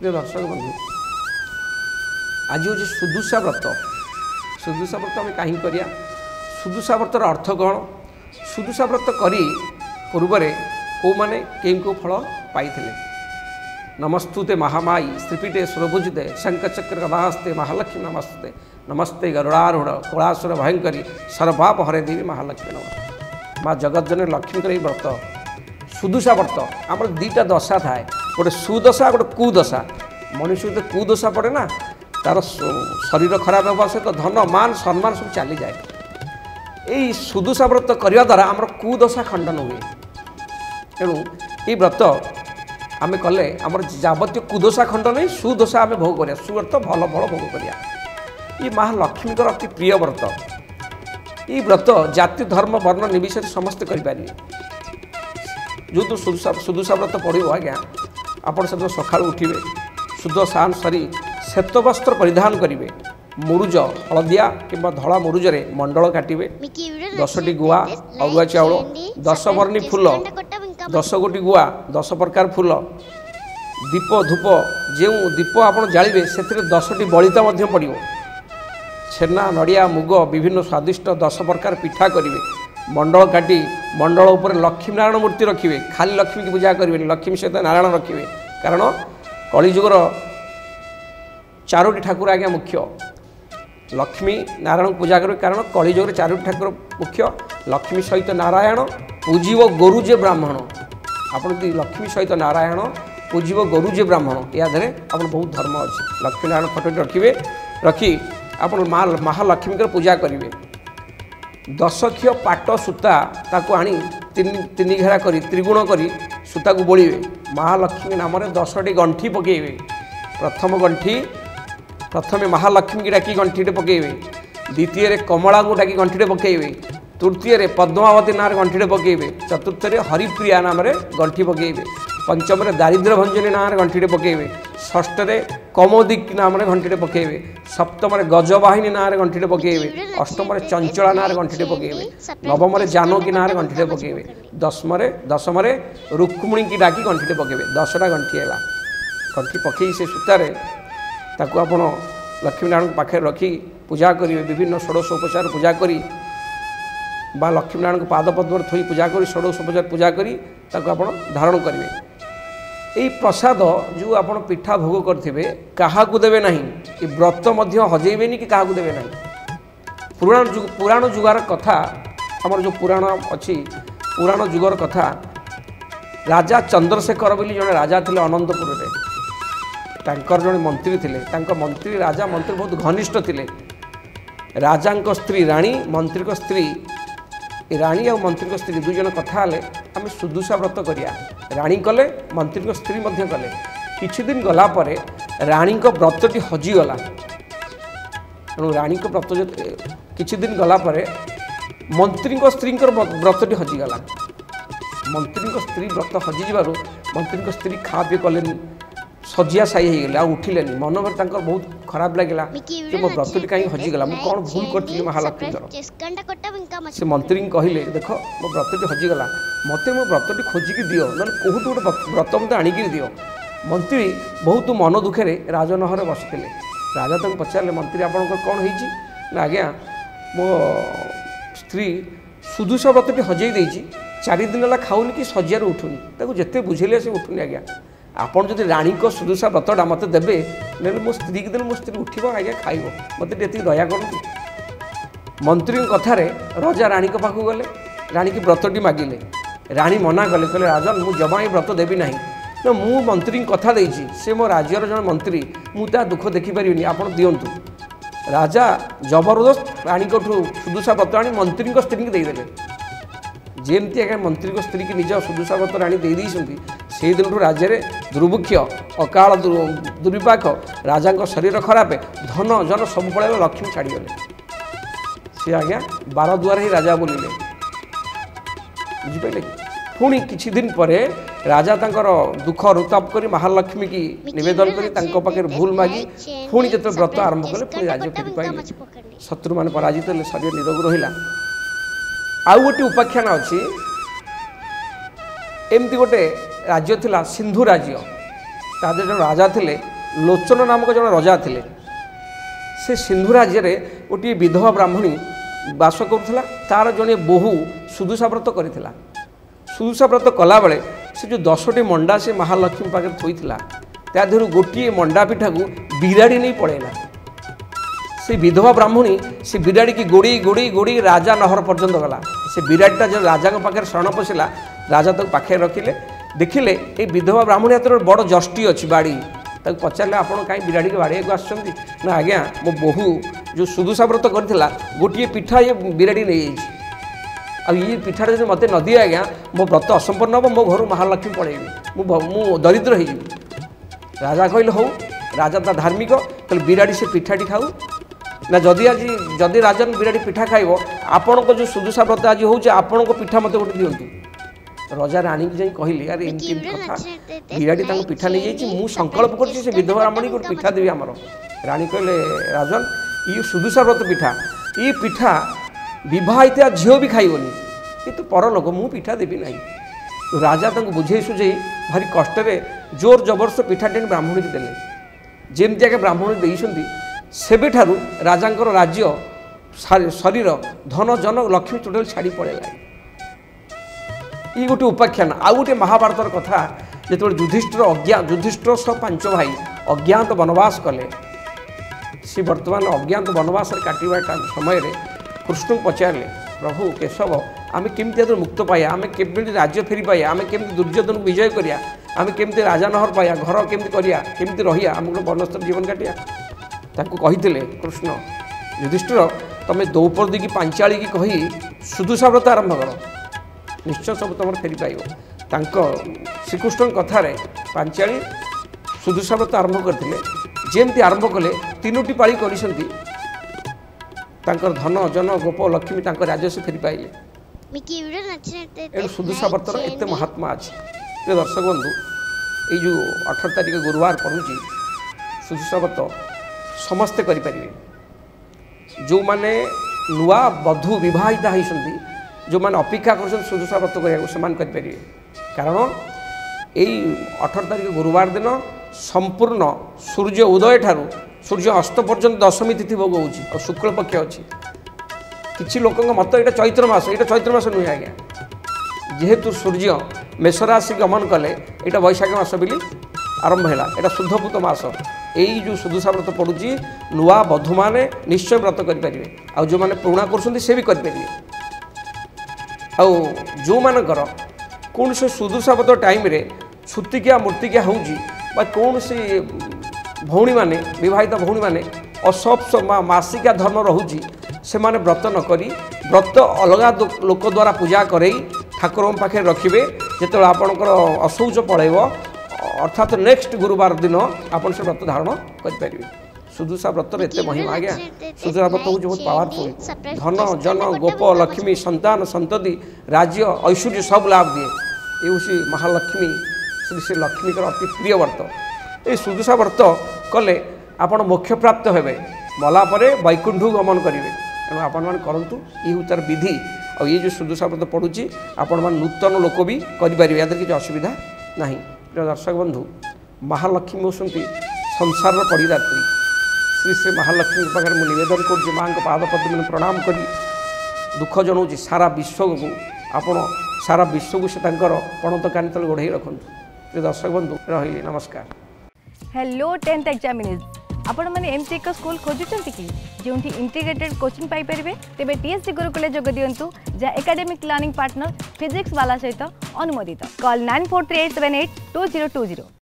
प्रिय दर्शक बंधु आज हूँ सुदुषा व्रत। सुदुषा व्रत आम कहीं करिया सुदुषा व्रतर अर्थ कौन सुदुषा व्रत करी पूर्व कौ मैंने कें फल पाई नमस्तुते महामाई श्रीपीठे सुरभुजिते शंखचक्र गदाहस्ते महालक्ष्मी नमस्ते नमस्ते गरुड़ारूढ़ कलासुर भयंकरी सर्वपाप हरे देवी महालक्ष्मी नमस्ते। माँ जगतजननी लक्ष्मी व्रत सुदुषा व्रत आम दीटा दशा थाए गोटे सुदशा गोटे कुदशा मनुष्य जो कुदशा पड़े ना तार शरीर खराब होगा सहित धन मान सम्मान सब चली जाए। यही सुदुषा व्रत करने द्वारा आम कुदशा खंडन हुए तेणु ये व्रत आम कले आम जावतीय कुदशा खंडन ही सुदशा आम भोग करिया सुअर्थ भल फल भोग करिया। ये महालक्ष्मी अति प्रिय व्रत। ये व्रत जाति धर्म वर्ण निर्विशेष समस्ते करें जो तो सुदुषा व्रत पड़ो आज्ञा आपड़ से सका उठे शुद्ध सान सरी श्वेत वस्त्र परिधान करेंगे मुरुज हलदिया कि धला मुरुजरे मंडल काटे 10टी गुआ अरुआ चाउल 10 वर्णी फूल 10 गोटी गुआ 10 प्रकार फूल दीप धूप जो दीप आप जालिबे से 10टी बलिता पड़ो छेना नड़िया मुग विभिन्न स्वादिष्ट 10 प्रकार पिठा करेंगे मंडल काटी मंडल उपर लक्ष्मी नारायण मूर्ति रखिए खाली लक्ष्मी की पूजा करेंगे लक्ष्मी सहित नारायण रखिए कारण कलिजुगर 4टी ठाकुर आज्ञा मुख्य लक्ष्मी नारायण पूजा करेंगे कारण कलिजुगर 4टी ठाकुर मुख्य लक्ष्मी सहित नारायण पूजिव गुरुजे ब्राह्मण आपड़ लक्ष्मी सहित नारायण पूजिव गुरुजे ब्राह्मण या आप बहुत धर्म अच्छे लक्ष्मी नारायण फटोटी रखिए रखी आप महालक्ष्मी पूजा करेंगे 10 खियो पाट सूता ताको आनी तीन घेरा करी त्रिगुण करी सूता को बोलिए महालक्ष्मी नाम 10टी गंठी पकेबे प्रथम महालक्ष्मी की डाकी गंठीटे पकेबे द्वितीय कमला को डाकी गंठीटे पकेबे तृतीय पद्मावती नाम गंठीटे पकेबे चतुर्थ हरिप्रिया नाम गंठी पकेबे पंचम दारिद्र्य भंजनी नाम गंठीटे पकेबे षष्ठ कौमोदिक नाम घंटीटे पकेबे सप्तम गजवाहिनी नाम घंटीटे पकेबे अष्टम चंचला नाम घंटीटे पकेबे नवम जानकी नाम घंटीटे पकेबे दशम रुक्मिणी की डाकी घंटीटे पकेबे 10टा गंठी है गंठी पकई से सूतार ताकू आप लक्ष्मी नारायण पाखे रखी पूजा करेंगे विभिन्न षोडशोपचार पूजा करी बा लक्ष्मी नारायण पाद पद्म थोई पूजा करी षोडशोपचार पूजा करी ताकू आप धारण करेंगे। यही प्रसाद जो आप पिठा भोग करेंगे क्या देवे ना ये व्रत हजेबेनि कि क्या देवे ना पुराण जुगार कथा आम जो पुराण अच्छी पुराण जुगर कथा राजा चंद्रशेखर बोली जड़े राजा थे अनंतपुर में तांकर जड़े मंत्री थे मंत्री राजा मंत्री बहुत घनिष्ठ थे राजा स्त्री राणी मंत्री को स्त्री राणी और मंत्री को स्त्री दुई जन कथा आम सुदुषा व्रत करिया राणी कले मंत्री को स्त्री कले किछि दिन गला परे राणी को व्रतटी हजिगला तेणु राणी को व्रत किछि दिन गला परे मंत्री को स्त्री व्रतटी हजिगला मंत्री को स्त्री व्रत हजिज मंत्री को स्त्री खा पी कले सजिया साई हो गले उठिले मन में बहुत खराब लगे कि मो व्रतटी कहीं हजिगला मुझे कौन भूल करी महालक्ष्मी से मंत्री कहले देख मो व्रतटी हजिगला मत मो व्रतटी खोजिकी दियो ना कौट गोटे व्रत मत आणिकी दियो। मंत्री बहुत मन दुखे राजनहर बसते राजा तक पचारे मंत्री आप कौन हो आज्ञा मो स्त्री सुदुषा व्रतटी हजई देती 4 दिन है खाऊनी कि सजियार उठुनी जिते बुझेले से उठुनी आज्ञा आपन जदि राणी को सुदुषा व्रतटा मत देवे ना मो स्त्री की दिन मो स्त्री उठो आज्ञा खाइब मत दया कर। मंत्री कथार राजा राणी को पाखु गले राणी की व्रतटी मागिले राणी मना कले कहले राजन मु जमा ये व्रत देवी ना ना मु मंत्री कथा देछि से मो राज्यर जन मंत्री मुझे दुख देखिपारि आपड़ दिंतु राजा जबरदस्त राणी को सुदुषा व्रत आनी मंत्री को स्त्री की देदेले जेमती आज्ञा मंत्री को स्त्री की निज सुदुषा व्रत राणी दे से दिन राज्य में दुर्भिक्ष अकाल दुर्विपाक राजा शरीर खराब धन जन सब पड़े लक्ष्मी छाड़गले सी आज्ञा 12 दुआर ही राजा बोलिले बुझिपारे पुणी किछि दिन पर राजा तांकर दुख अनुताप करी महालक्ष्मी की निवेदन करी पाखे भूल मागी पुणी जो व्रत आरंभ कले पुणी राज्य फेरी पाइले शत्रु मान पराजित हेले शरीर निरोग रहिला। आउ गोटे उपाख्यान अच्छी एमती गोटे राज्य थिला सिंधु राज्य तादे जो राजा थिले लोचन नामक जन रजा थिले से सिंधु राज्य में गोटे विधवा ब्राह्मणी बास करुला तार जड़े बोहू सुदुषा व्रत करथिला सुदुषा व्रत कला बेले से जो 10टी मंडा से महालक्ष्मी पाखे थोईला त्या देहरु गोटे मंडा पिठा को बिराड़ी नहीं पड़ेला से विधवा ब्राह्मणी से बिराड़ी की गोड़ी गोड़ी गोड़ी राजा नहर पर्यंत गला से बिराड़ीटा जो राजा पाखे शरण पशिला राजा तक पाखे रखिले देखिले ये विधवा ब्राह्मणी हाथ बड़ जष्टी अच्छी बाड़ी तक पचारे आपड़ कहीं बिराड़ी के बाड़ी को आसुँच ना आज्ञा मो बोहू जो सुदुषा व्रत करथिला गोटे पिठा ये बिराड़ी नहीं आई पिठाटा जो मत नदी आज्ञा मो व्रत असंपूर्ण हम मो घर महालक्ष्मी पड़ेबी मु दरिद्र हो राजा कहले हो राजा ता धार्मिक कहले बिराड़ी से पिठाटी खाऊ ना जदि आज जदि राजन बिराड़ी पिठा खाइब आपण को जो सुदुषा व्रत आज हो आपण को पिठा मत गोटे दिंतु रजा राणी की जाई कहली अरे एमती कथा बिराड़ी तांको पिठा नहीं जाइछि मु संकल्प करछि से विधवा ब्राह्मणी को पिठा देबी हमर रानी कहले राजन ये सुदुषा व्रत पिठा ये पिठा विवाहिता झील भी खाइबनी किंतु परलोक मु पिठा देबी नहीं तो राजा तांको बुझे सुझे भारी कष्ट जोर जबरदस्त पिठा टेन ब्राह्मणी की देले जेमती आगे ब्राह्मणी देइछंती सेबेठारु राजांकर राज्य शरीर धन जन लक्ष्मी टोटल छाड़ी पड़ेगा ये गोटे उपाख्यान आउ गोटे महाभारतर कथा जो युधिष्ठिर सब 5 भाई अज्ञात वनवास कले सी वर्तमान अज्ञात वनवास काटा समय कृष्ण को पचारे प्रभु केशव आम केमती मुक्त पाया आम केमती राज्य फेरी पाया आम केमती दुर्योधन को विजय करिया आम केमती राजा नहर पाया घर केमती करिया केमती रहिया आम गोटे बनस्तर जीवन काटिया ताको कहिथिले कृष्ण युधिष्ठिर तमे द्रौपदी की पांचाली की कही सुदुषा व्रत आरंभ कर निश्चय सब तुम फेरी पाइब श्रीकृष्ण कथार पांचाली सुदुषा व्रत आरंभ करते जमती आरंभ कले 3टी पाली कर धन जन गोप लक्ष्मी राज्य से फेरी पाइले सुदुषा व्रतर एत महात्मा अच्छे प्रिय दर्शक बंधु ये 18 तारिख गुरुवार पड़ुची सुदुषा व्रत समस्ते करें जो माने नुआ बधू विवाहिता होती जो मैंने अपेक्षा कर सुदुषा व्रत करें कारण यही 18 तारिख गुरुवार दिन संपूर्ण सूर्य उदय ठारू सूर्य अस्त पर्यंत दशमी तिथि भोग हो शुक्ल पक्ष अच्छी किसी लोक मत ये चैत्र मास नुहे आज्ञा जेहेतु सूर्य मेष राशि गमन कले यहाँ बैशाख मास बोली आरंभ है यहाँ शुद्धपूत मास यही जो सुदुषा व्रत पड़ुची नुआ बधू मैंने निश्चय व्रत करेंगे आ जो मैंने पुराणा करेंगे जो मानकर कौन से सुदुषा व्रत टाइम रे छुतिकिया मूर्तिकिया होउची बा कौन से भौणी माने विवाहित भौणी माने असब मासिका धर्म रोची से माने व्रत न करी व्रत अलग लोक द्वारा पूजा करई ठाकुर पाखे रखिए जो आपणकर अशौच पड़ेब अर्थात नेक्स्ट गुरुवार दिन आपन से व्रत धारण करें सुदुषा व्रतर एत महिमा आज्ञा सुदुषा व्रत हूँ बहुत पावरफुल धन जन गोप लक्ष्मी संतान संतति राज्य ऐश्वर्य सब लाभ दिए ये हूँ महालक्ष्मी श्री श्री लक्ष्मी अति प्रिय व्रत ये सुदुषा व्रत कले आपण मोक्ष प्राप्त हेबे मला परे वैकुंठ गमन करेंगे तेणु आपण मैंने करूँ ये हूँ तार विधि और ये जो सुदुषा व्रत पड़ुची आपण मैंने नूतन लोक भी करें या किसी असुविधा ना प्रिय दर्शक बंधु महालक्ष्मी होती संसार पड़ीदात्री श्री श्री महालक्ष्मी पाखे मुझे निवेदन कर माँ पादपद्म में प्रणाम कर दुख जनाऊँ सारा विश्व को आपण सारा विश्व को से पणत कानी तले गोड़े रखु प्रिय दर्शक बंधु रही नमस्कार। हेलो 10th एग्जामिनीज आपण मैंने एमती एक स्कूल खोजुंट कि जो इंटीग्रेटेड कोचिंग पाई परिबे तेबे टीएससी गुरुकुल जोग दियंतु जा एकेडमिक लर्निंग पार्टनर फिजिक्स वाला सहित अनुमोदित कॉल 9438782020।